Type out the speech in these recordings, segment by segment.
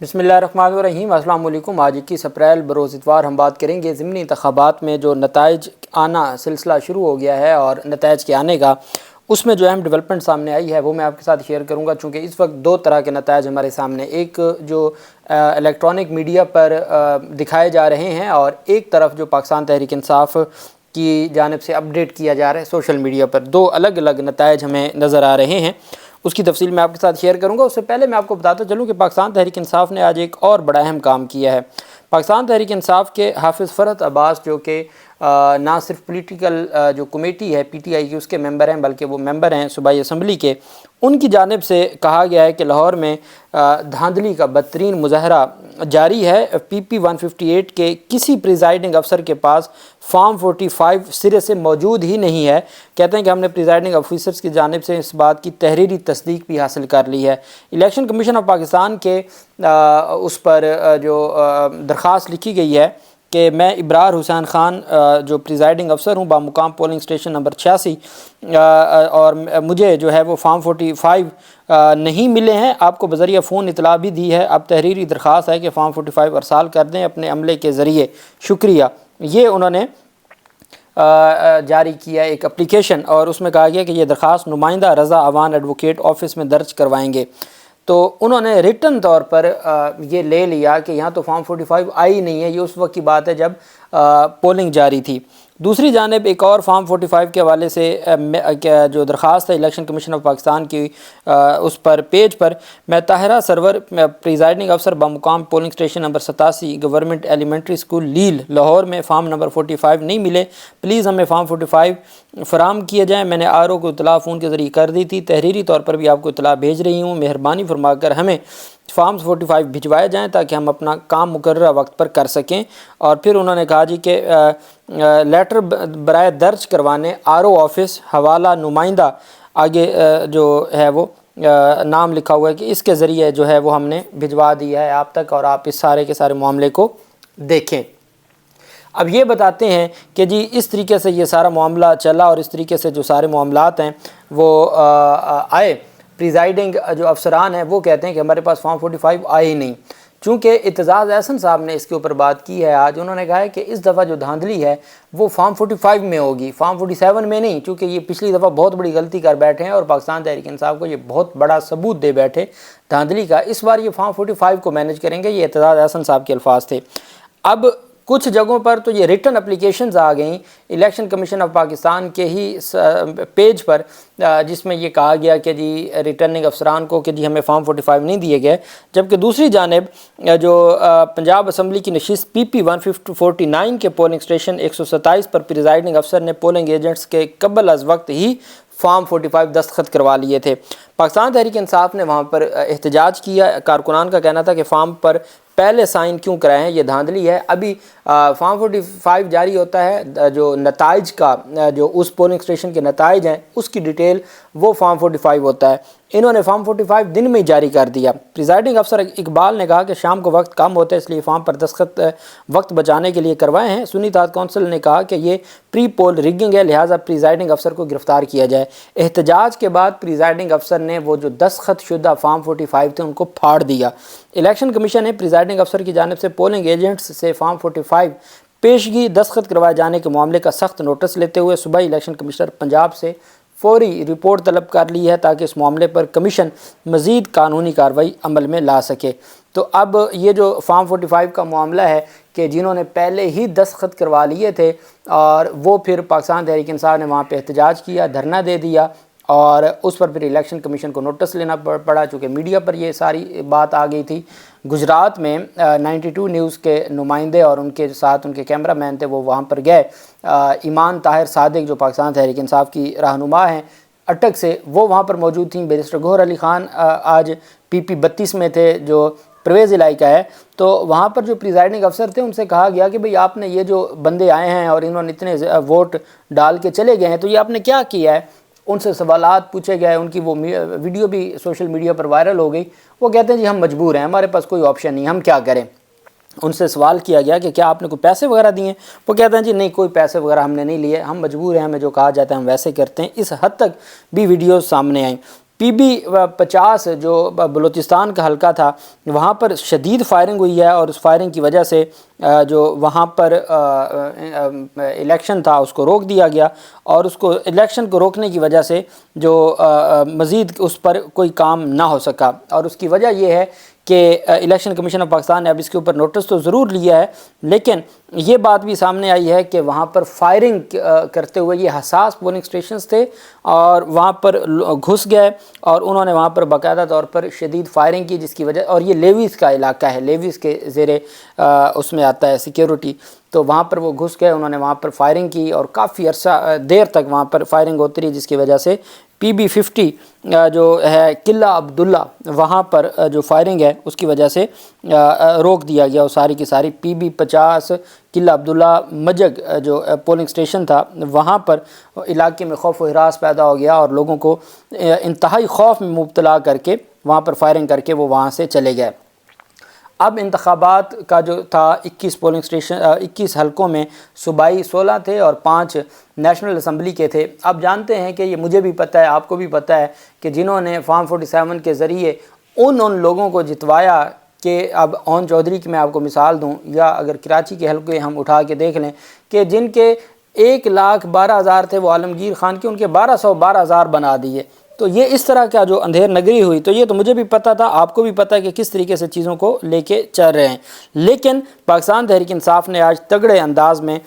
بسم اللہ الرحمن الرحیم۔ السلام علیکم۔ آج 21 اپریل بروز اتوار ہم بات کریں گے ضمنی انتخابات میں جو نتائج آنا سلسلہ شروع ہو گیا ہے اور نتائج کے آنے کا، اس میں جو اہم ڈیولپمنٹ سامنے آئی ہے وہ میں آپ کے ساتھ شیئر کروں گا، چونکہ اس وقت دو طرح کے نتائج ہمارے سامنے، ایک جو الیکٹرانک میڈیا پر دکھائے جا رہے ہیں اور ایک طرف جو پاکستان تحریک انصاف کی جانب سے اپڈیٹ کیا جا رہا ہے سوشل میڈیا پر، دو الگ الگ نتائج ہمیں نظر آ رہے ہیں۔ اس کی تفصیل میں آپ کے ساتھ شیئر کروں گا۔ اس سے پہلے میں آپ کو بتاتا چلوں کہ پاکستان تحریک انصاف نے آج ایک اور بڑا اہم کام کیا ہے۔ پاکستان تحریک انصاف کے حافظ فرحت عباس، جو کہ نہ صرف پولیٹیکل جو کمیٹی ہے پی ٹی آئی کی اس کے ممبر ہیں، بلکہ وہ ممبر ہیں صوبائی اسمبلی کے، ان کی جانب سے کہا گیا ہے کہ لاہور میں دھاندلی کا بدترین مظاہرہ جاری ہے۔ پی پی 158 کے کسی پریزائڈنگ افسر کے پاس فارم 45 سرے سے موجود ہی نہیں ہے۔ کہتے ہیں کہ ہم نے پریزائڈنگ آفیسرز کی جانب سے اس بات کی تحریری تصدیق بھی حاصل کر لی ہے۔ الیکشن کمیشن آف پاکستان کے اس پر جو درخواست لکھی گئی ہے کہ میں ابرار حسین خان جو پریزائڈنگ افسر ہوں بامقام پولنگ اسٹیشن نمبر 86، اور مجھے جو ہے وہ فارم 45 نہیں ملے ہیں۔ آپ کو بذریعہ فون اطلاع بھی دی ہے، اب تحریری درخواست ہے کہ فارم 45 ارسال کر دیں اپنے عملے کے ذریعے، شکریہ۔ یہ انہوں نے جاری کیا ایک اپلیکیشن، اور اس میں کہا گیا کہ یہ درخواست نمائندہ رضا اوان ایڈوکیٹ آفس میں درج کروائیں گے۔ تو انہوں نے ریٹن طور پر یہ لے لیا کہ یہاں تو فارم 45 آئی نہیں ہے، یہ اس وقت کی بات ہے جب پولنگ جاری تھی۔ دوسری جانب ایک اور فارم 45 کے حوالے سے جو درخواست ہے الیکشن کمیشن آف پاکستان کی، اس پر پیج پر میں طاہرہ سرور پریزائڈنگ افسر بامقام polling station number 87 government elementary school Lail Lahore میں فارم نمبر 45 نہیں ملے، پلیز ہمیں فارم 45 فراہم کیے جائیں۔ میں نے آر او کو اطلاع فون کے ذریعے کر دی تھی، تحریری طور پر بھی آپ کو اطلاع بھیج رہی ہوں، مہربانی فرما کر ہمیں فارمز 45 بھجوائے جائیں تاکہ ہم اپنا کام مقررہ وقت پر کر سکیں۔ اور پھر انہوں نے کہا جی کہ لیٹر برائے درج کروانے آر او آفس حوالہ نمائندہ، آگے جو ہے وہ نام لکھا ہوا ہے کہ اس کے ذریعے جو ہے وہ ہم نے بھجوا دیا ہے آپ تک، اور آپ اس سارے کے سارے معاملے کو دیکھیں۔ اب یہ بتاتے ہیں کہ جی اس طریقے سے یہ سارا معاملہ چلا اور اس طریقے سے جو سارے معاملات ہیں وہ آئے۔ پریزائڈنگ جو افسران ہیں وہ کہتے ہیں کہ ہمارے پاس فارم 45 آئے ہی نہیں۔ چونکہ اعتزاز احسن صاحب نے اس کے اوپر بات کی ہے آج، انہوں نے کہا ہے کہ اس دفعہ جو دھاندلی ہے وہ فارم 45 میں ہوگی، فارم 47 میں نہیں، چونکہ یہ پچھلی دفعہ بہت بڑی غلطی کر بیٹھے ہیں اور پاکستان تحریک انصاف کو یہ بہت بڑا ثبوت دے بیٹھے دھاندلی کا۔ اس بار یہ فارم 45 کو مینیج کریں گے، یہ اعتزاز احسن صاحب کے الفاظ تھے۔ اب کچھ جگہوں پر تو یہ ریٹن اپلیکیشنز آ گئیں الیکشن کمیشن آف پاکستان کے ہی پیج پر، جس میں یہ کہا گیا کہ جی ریٹرننگ افسران کو کہ جی ہمیں فارم 45 نہیں دیے گئے، جبکہ دوسری جانب جو پنجاب اسمبلی کی نشست پی پی 149 کے پولنگ اسٹیشن 127 پر پریزائڈنگ افسر نے پولنگ ایجنٹس کے قبل از وقت ہی فارم 45 دستخط کروا لیے تھے۔ پاکستان تحریک انصاف نے وہاں پر احتجاج کیا۔ کارکنان کا کہنا تھا کہ فارم پر پہلے سائن کیوں کرائے ہیں، یہ دھاندلی ہے۔ ابھی فارم 45 جاری ہوتا ہے، جو نتائج کا جو اس پولنگ اسٹیشن کے نتائج ہیں اس کی ڈیٹیل وہ فارم 45 ہوتا ہے۔ انہوں نے فارم 45 دن میں ہی جاری کر دیا۔ پریزائڈنگ افسر اقبال نے کہا کہ شام کو وقت کم ہوتا ہے، اس لیے فارم پر دستخط وقت بچانے کے لیے کروائے ہیں۔ سنی اتحاد کونسل نے کہا کہ یہ پری پول ریگنگ ہے، لہٰذا پریزائڈنگ افسر کو گرفتار کیا جائے۔ احتجاج کے بعد پریزائڈنگ افسر نے وہ جو دستخط شدہ فارم 45 تھے ان کو پھاڑ دیا۔ الیکشن کمیشن نے پریزائڈنگ افسر کی جانب سے پولنگ ایجنٹس سے فارم 45 پیشگی دستخط کروائے جانے کے معاملے کا سخت نوٹس لیتے ہوئے صوبائی الیکشن کمشنر پنجاب سے فوری رپورٹ طلب کر لی ہے تاکہ اس معاملے پر کمیشن مزید قانونی کارروائی عمل میں لا سکے۔ تو اب یہ جو فارم 45 کا معاملہ ہے کہ جنہوں نے پہلے ہی دستخط کروا لیے تھے اور وہ پھر پاکستان تحریک انصاف نے وہاں پہ احتجاج کیا، دھرنا دے دیا، اور اس پر پھر الیکشن کمیشن کو نوٹس لینا پڑا، چونکہ میڈیا پر یہ ساری بات آ گئی تھی۔ گجرات میں 92 نیوز کے نمائندے اور ان کے ساتھ ان کے کیمرہ مین تھے، وہ وہاں پر گئے۔ ایمان طاہر صادق جو پاکستان تحریک انصاف کی رہنما ہیں اٹک سے، وہ وہاں پر موجود تھیں۔ بیرسٹر گوہر علی خان آج پی پی 32 میں تھے جو پرویز الہی کا ہے۔ تو وہاں پر جو پریزائڈنگ افسر تھے ان سے کہا گیا کہ بھئی آپ نے یہ جو بندے آئے ہیں اور انہوں نے اتنے ووٹ ڈال کے چلے گئے ہیں تو یہ آپ نے کیا کیا ہے؟ ان سے سوالات پوچھے گئے، ان کی وہ ویڈیو بھی سوشل میڈیا پر وائرل ہو گئی۔ وہ کہتے ہیں جی ہم مجبور ہیں، ہمارے پاس کوئی آپشن نہیں، ہم کیا کریں؟ ان سے سوال کیا گیا کہ کیا آپ نے کوئی پیسے وغیرہ دیے ہیں؟ وہ کہتے ہیں جی نہیں، کوئی پیسے وغیرہ ہم نے نہیں لیے، ہم مجبور ہیں، ہمیں جو کہا جاتا ہے ہم ویسے کرتے ہیں۔ اس حد تک بھی ویڈیوز سامنے آئیں۔ PB-50 جو بلوچستان کا حلقہ تھا وہاں پر شدید فائرنگ ہوئی ہے، اور اس فائرنگ کی وجہ سے جو وہاں پر الیکشن تھا اس کو روک دیا گیا، اور اس کو الیکشن کو روکنے کی وجہ سے جو مزید اس پر کوئی کام نہ ہو سکا، اور اس کی وجہ یہ ہے کہ الیکشن کمیشن آف پاکستان نے اب اس کے اوپر نوٹس تو ضرور لیا ہے، لیکن یہ بات بھی سامنے آئی ہے کہ وہاں پر فائرنگ کرتے ہوئے یہ حساس پولنگ اسٹیشنز تھے، اور وہاں پر گھس گئے اور انہوں نے وہاں پر باقاعدہ طور پر شدید فائرنگ کی، جس کی وجہ، اور یہ لیویز کا علاقہ ہے، لیویز کے زیر اس میں آتا ہے سیکیورٹی، تو وہاں پر وہ گھس گئے، انہوں نے وہاں پر فائرنگ کی اور کافی عرصہ دیر تک وہاں پر فائرنگ ہوتی رہی، جس کی وجہ سے PB-50 جو ہے قلعہ عبداللہ وہاں پر جو فائرنگ ہے اس کی وجہ سے روک دیا گیا، اور ساری کی ساری PB-50 قلعہ عبداللہ مجگ جو پولنگ اسٹیشن تھا وہاں پر علاقے میں خوف و ہراس پیدا ہو گیا، اور لوگوں کو انتہائی خوف میں مبتلا کر کے وہاں پر فائرنگ کر کے وہ وہاں سے چلے گئے۔ اب انتخابات کا جو تھا 21 حلقوں میں صوبائی 16 تھے اور 5 نیشنل اسمبلی کے تھے۔ اب جانتے ہیں کہ یہ مجھے بھی پتہ ہے، آپ کو بھی پتہ ہے کہ جنہوں نے فارم 47 کے ذریعے ان لوگوں کو جتوایا، کہ اب اون چودھری کی میں آپ کو مثال دوں، یا اگر کراچی کے حلقے ہم اٹھا کے دیکھ لیں کہ جن کے 1,12,000 تھے وہ عالمگیر خان کے، ان کے 12,000 بنا دیے، تو یہ اس طرح کا جو اندھیر نگری ہوئی، تو یہ تو مجھے بھی پتہ تھا، آپ کو بھی پتہ ہے کہ کس طریقے سے چیزوں کو لے کے چل رہے ہیں، لیکن پاکستان تحریک انصاف نے آج تگڑے انداز میں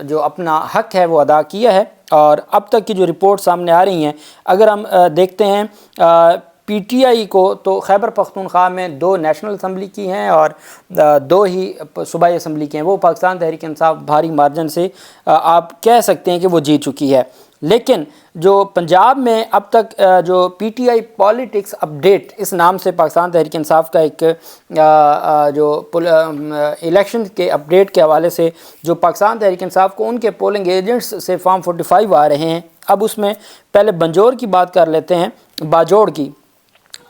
جو اپنا حق ہے وہ ادا کیا ہے، اور اب تک کی جو رپورٹ سامنے آ رہی ہیں، اگر ہم دیکھتے ہیں PTI کو تو خیبر پختونخوا میں 2 نیشنل اسمبلی کی ہیں اور 2 ہی صوبائی اسمبلی کی ہیں، وہ پاکستان تحریک انصاف بھاری مارجن سے آپ کہہ سکتے ہیں کہ وہ جیت چکی ہے۔ لیکن جو پنجاب میں اب تک جو PTI پالیٹکس اپڈیٹ اس نام سے پاکستان تحریک انصاف کا ایک جو الیکشن کے اپڈیٹ کے حوالے سے جو پاکستان تحریک انصاف کو ان کے پولنگ ایجنٹس سے فارم 45 آ رہے ہیں، اب اس میں پہلے بنجور کی بات کر لیتے ہیں، باجوڑ کی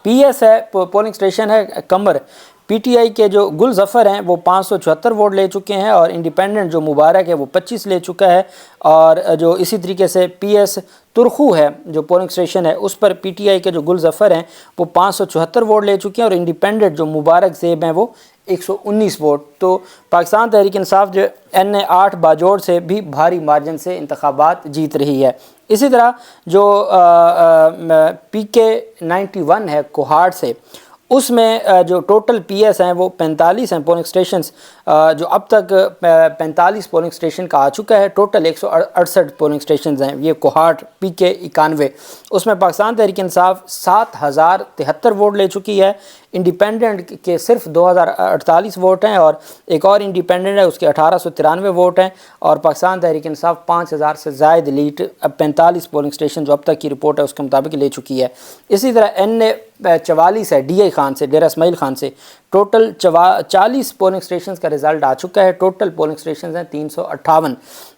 PS ہے، پولنگ اسٹیشن ہے کمر، PTI کے جو گل ظفر ہیں وہ 574 ووٹ لے چکے ہیں، اور انڈیپینڈنٹ جو مبارک ہے وہ 25 لے چکا ہے، اور جو اسی طریقے سے PS ترخو ہے جو پولنگ اسٹیشن ہے اس پر PTI کے جو گل ظفر ہیں وہ 574 ووٹ لے چکے ہیں، اور انڈیپینڈنٹ جو مبارک زیب ہیں وہ 119 ووٹ۔ تو پاکستان تحریک انصاف جو NA8 باجوڑ سے بھی بھاری مارجن سے انتخابات جیت رہی ہے۔ اسی طرح جو PK91 ہے کوہاڑ سے، اس میں جو ٹوٹل PS ہیں وہ 45 ہیں پولنگ اسٹیشنز، جو اب تک 45 پولنگ اسٹیشن کا آ چکا ہے، ٹوٹل 168 پولنگ اسٹیشنز ہیں یہ کوہاڑ PK91، اس میں پاکستان تحریک انصاف 7,073 ووٹ لے چکی ہے، انڈیپینڈنٹ کے صرف 2,048 ووٹ ہیں، اور ایک اور انڈیپینڈنٹ ہے اس کے 1,893 ووٹ ہیں، اور پاکستان تحریک انصاف 5,000 سے زائد لیڈ 45 پولنگ اسٹیشن جو اب تک کی رپورٹ ہے اس کے مطابق لے چکی ہے۔ اسی طرح NA44 ہے DI خان سے، ڈیرہ اسماعیل خان سے، ٹوٹل 40 پولنگ اسٹیشنز کا رزلٹ آ چکا ہے، ٹوٹل پولنگ اسٹیشنز ہیں 358،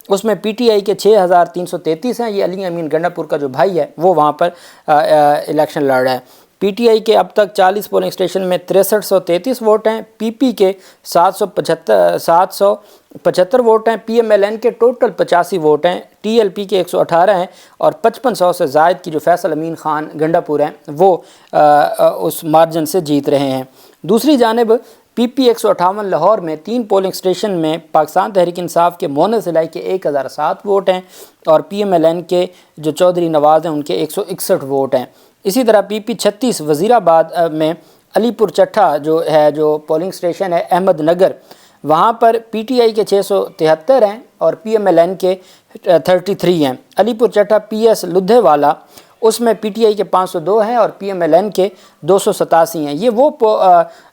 اس میں PTI کے 6,333 ہیں، یہ علی امین گنڈا پور کا جو بھائی ہے وہ وہاں پر الیکشن لڑ رہا ہے۔ PTI کے اب تک 40 پولنگ اسٹیشن میں 6333 ووٹ ہیں، PP کے 775 ووٹ ہیں، PMLN کے ٹوٹل 85 ووٹ ہیں، TLP کے 118 ہیں، اور 5500 سے زائد کی جو فیصل امین خان گنڈا پور ہیں وہ اس مارجن سے جیت رہے ہیں۔ دوسری جانب PP 158 لاہور میں 3 پولنگ اسٹیشن میں پاکستان تحریک انصاف کے مونس الہی کے 1007 ووٹ ہیں، اور PMLN کے جو چودھری نواز ہیں ان کے 161 ووٹ ہیں۔ اسی طرح PP 36 وزیر آباد میں علی پور چٹھا جو ہے جو پولنگ اسٹیشن ہے احمد نگر، وہاں پر PTI کے 673 ہیں اور PMLN کے 33 ہیں۔ علی پور چٹھا PS لدھے والا، اس میں PTI کے 502 ہیں اور PMLN کے 287 ہیں۔ یہ وہ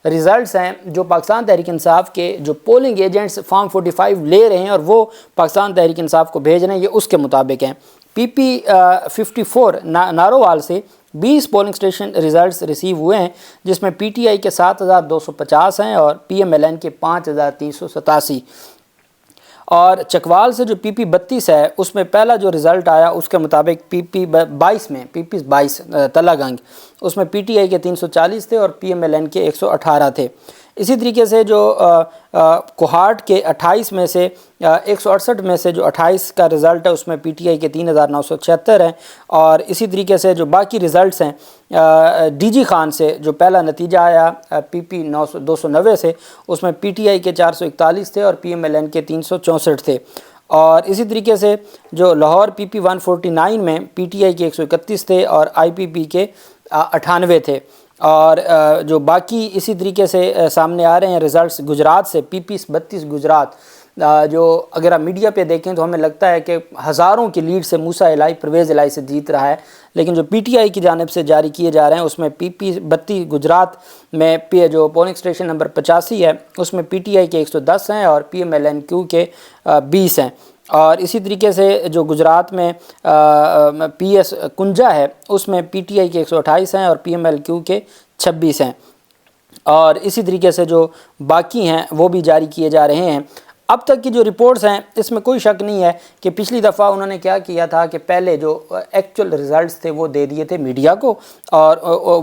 ریزلٹس ہیں جو پاکستان تحریک انصاف کے جو پولنگ ایجنٹس فارم 45 لے رہے ہیں اور وہ پاکستان تحریک انصاف کو بھیج رہے ہیں، یہ اس کے مطابق ہیں۔ PP 54 نارووال سے 20 پولنگ اسٹیشن ریزلٹس ریسیو ہوئے ہیں، جس میں PTI کے 7,250 ہیں اور PMLN کے 5,387۔ اور چکوال سے جو PP 32 ہے اس میں پہلا جو رزلٹ آیا اس کے مطابق PP 22 تلہ گنگ، اس میں PTI کے 340 تھے اور PMLN کے 118 تھے۔ اسی طریقے سے جو کوہارٹ کے 28 میں سے 168 میں سے جو 28 کا رزلٹ ہے اس میں پی ٹی آئی کے 3976 ہیں، اور اسی طریقے سے جو باقی رزلٹس ہیں ڈی جی خان سے جو پہلا نتیجہ آیا پی پی 290 سے، اس میں پی ٹی آئی کے 441 تھے اور پی ایم ایل این کے 364 تھے، اور اسی طریقے سے جو لاہور پی پی 149 میں پی ٹی آئی کے 131 تھے اور آئی پی پی کے 98 تھے، اور جو باقی اسی طریقے سے سامنے آ رہے ہیں رزلٹس گجرات سے پی پی 32 گجرات، جو اگر آپ میڈیا پہ دیکھیں تو ہمیں لگتا ہے کہ ہزاروں کی لیڈ سے موسیٰ الہی پرویز الہی سے جیت رہا ہے، لیکن جو پی ٹی آئی کی جانب سے جاری کیے جا رہے ہیں اس میں پی پی 32 گجرات میں جو پولنگ اسٹیشن نمبر 85 ہے اس میں پی ٹی آئی کے 110 ہیں اور پی ایم ایل این کیو کے 20 ہیں، اور اسی طریقے سے جو گجرات میں پی ایس کنجا ہے اس میں پی ٹی آئی کے 128 ہیں اور پی ایم ایل کیو کے 26 ہیں، اور اسی طریقے سے جو باقی ہیں وہ بھی جاری کیے جا رہے ہیں۔ اب تک کی جو رپورٹس ہیں اس میں کوئی شک نہیں ہے کہ پچھلی دفعہ انہوں نے کیا کیا تھا کہ پہلے جو ایکچول رزلٹس تھے وہ دے دیے تھے میڈیا کو، اور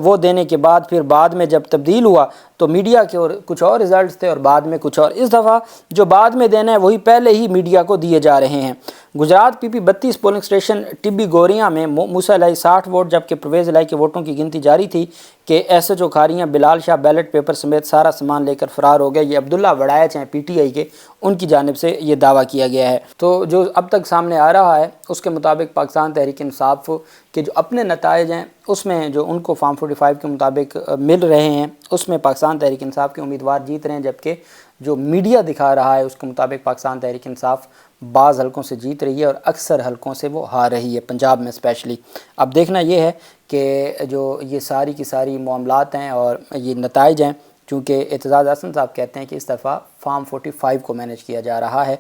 وہ دینے کے بعد پھر بعد میں جب تبدیل ہوا تو میڈیا کے اور کچھ اور رزلٹس تھے اور بعد میں کچھ اور۔ اس دفعہ جو بعد میں دینا ہے وہی پہلے ہی میڈیا کو دیے جا رہے ہیں۔ گجرات پی پی 32 پولنگ اسٹیشن ٹبی گوریاں میں موسیٰ الہی 60 ووٹ جبکہ پرویز الہی کے ووٹوں کی گنتی جاری تھی کہ ایس ایچ او کھاریاں بلال شاہ بیلٹ پیپر سمیت سارا سامان لے کر فرار ہو گئے۔ یہ عبداللہ وڑائچ ہیں پی ٹی آئی کے، ان کی جانب سے یہ دعویٰ کیا گیا ہے۔ تو جو اب تک سامنے آ رہا ہے اس کے مطابق پاکستان تحریک انصاف کے جو اپنے نتائج ہیں اس میں جو ان کو فارم 45 کے مطابق مل رہے ہیں اس میں پاکستان تحریک انصاف کے امیدوار جیت رہے ہیں، جبکہ جو میڈیا دکھا رہا ہے اس کے مطابق پاکستان تحریک انصاف بعض حلقوں سے جیت رہی ہے اور اکثر حلقوں سے وہ ہار رہی ہے، پنجاب میں اسپیشلی۔ اب دیکھنا یہ ہے کہ جو یہ ساری کی ساری معاملات ہیں اور یہ نتائج ہیں، چونکہ اعتزاز احسن صاحب کہتے ہیں کہ اس دفعہ فارم 45 کو مینیج کیا جا رہا ہے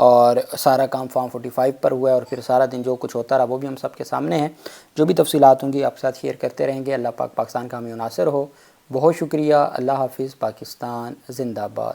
اور سارا کام فارم 45 پر ہوا ہے، اور پھر سارا دن جو کچھ ہوتا رہا وہ بھی ہم سب کے سامنے ہیں۔ جو بھی تفصیلات ہوں گی آپ ساتھ شیئر کرتے رہیں گے۔ اللہ پاک پاکستان کا حامی و ناصر ہو۔ بہت شکریہ۔ اللہ حافظ۔ پاکستان زندہ باد۔